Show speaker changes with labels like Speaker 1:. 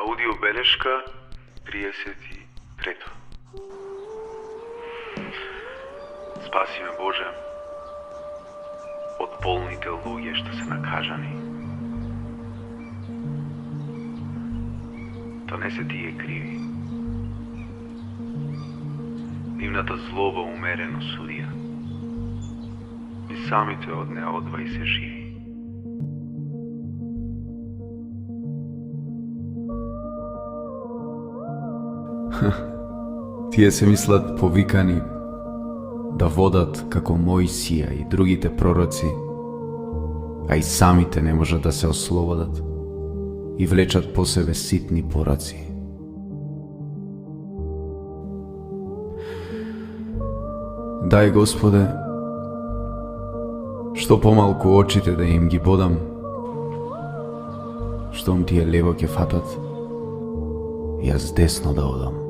Speaker 1: Аудиобелешка 33. Спаси ме Боже од болните луѓе што се накажани. То не се тие криви. Нивната злоба умерено судија. И самите од неа одвај се живи.
Speaker 2: Тие се мислат повикани да водат како Мојсија и другите пророци, а и самите не можат да се ослободат и влечат по себе ситни пораци. Дај, Господе, што помалку очите да им ги бодам, штом тие лево ќе фатат, јас десно да одам.